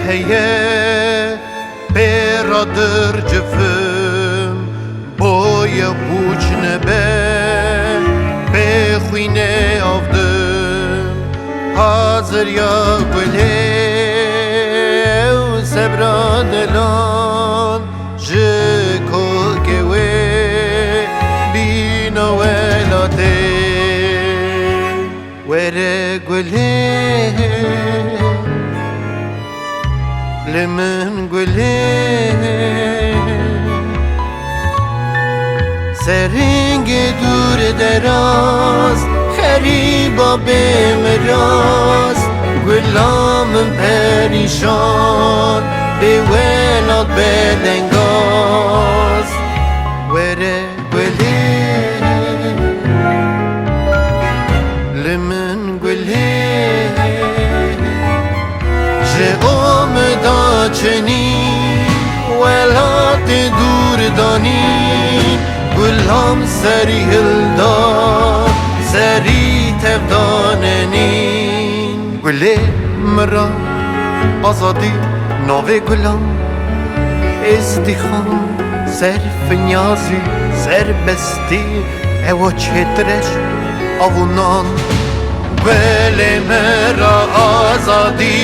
هیه برادر جفم بای بوچ نبه بخوینه آفدم حاضر یا گله و سبرا دلان جکو گوه بینا ولاده وره گله لمن گله سرنگ دور دراز خریبا به مراز گلام پریشان به ولاد بدنگاز وره گله لمن گله جه آمدا چنین ولاد دور دانی گلام سری هلدار سری تفداننین گله مرا آزادی نوه گلام ازدیخان صرف نیازی سر بستی او چترش آونان گله مرا آزادی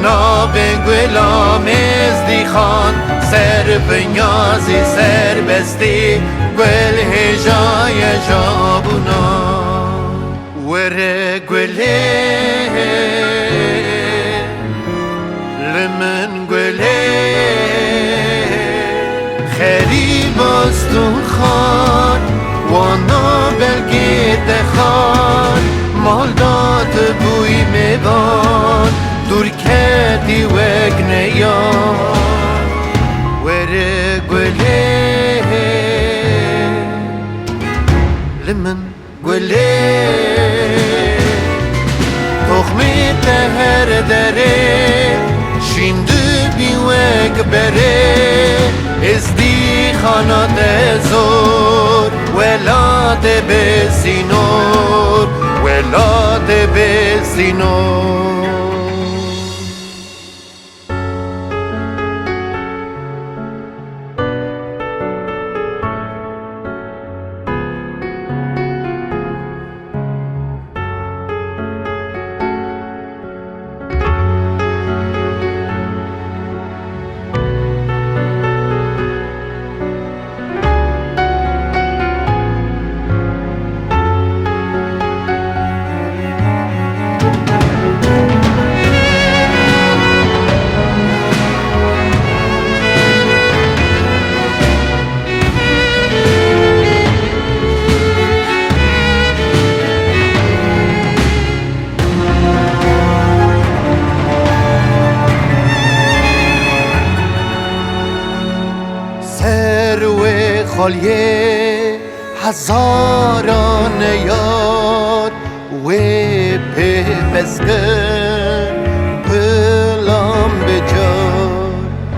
نوه گلام ازدیخان صرف نیازی سر بستی گل هجای جابونا وره گله لمن گله خریب استون خان وانا بلگی دخان مال داد بوی میبان دور کردی وگنیان وره گله لمن گله تخمی تهر دره شیندو بیوک بره ازدی خانات زور ولاد بسینور ولاد بسینور خالیه هزاران یاد و پی بزگن بلام بجار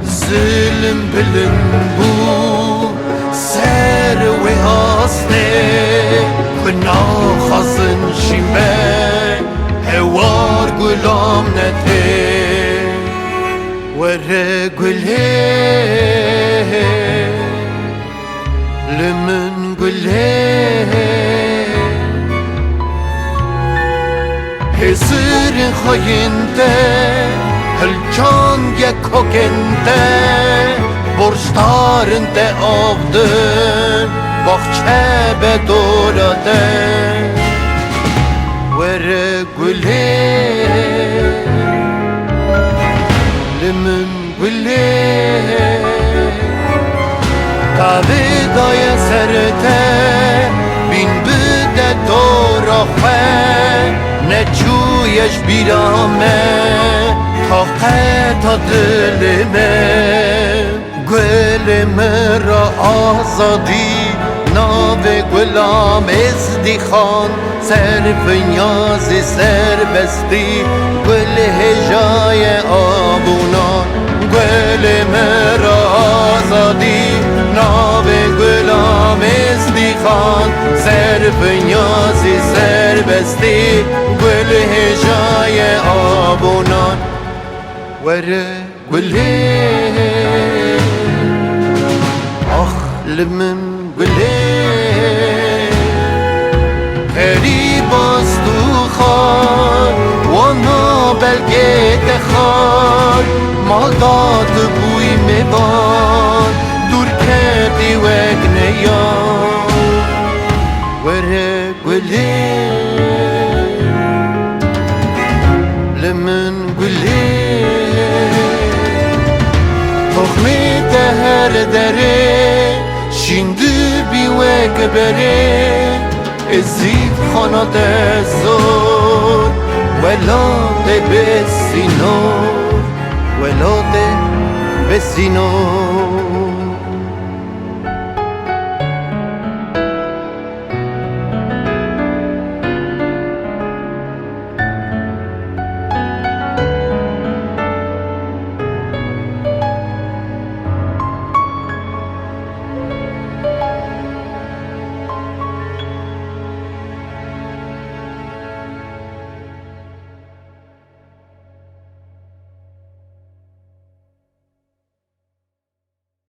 ظلم بلم بو سر و هاسته گناه خزن شیمه هوار گلام نته وره گله لمن گله حسر خاینده هلچان یک کوکنده برشتارنده آفدن باخچه به دوراده وره گله لمن گله قویدای سرته بین بده دورا خواه نچویش بیرامه طاقت دلمه گل مرا آزادی ناو گلام ازدیخان صرف نیازی سر بستی گل هجای آبونان گل مرا آزادی ناو گلام ازدیخان صرف نیازی سر بستی گل هجای آبونان وره گله آخ لمن گله هری باز تو خار وانا بلگه دخار مال داد بوی میبان دور کردی وگ نیان وره گله لمن گله تخمی دهر دره شیندی بی وگ بره ازید خاناد زور ولاد بسینور ولاد بسینور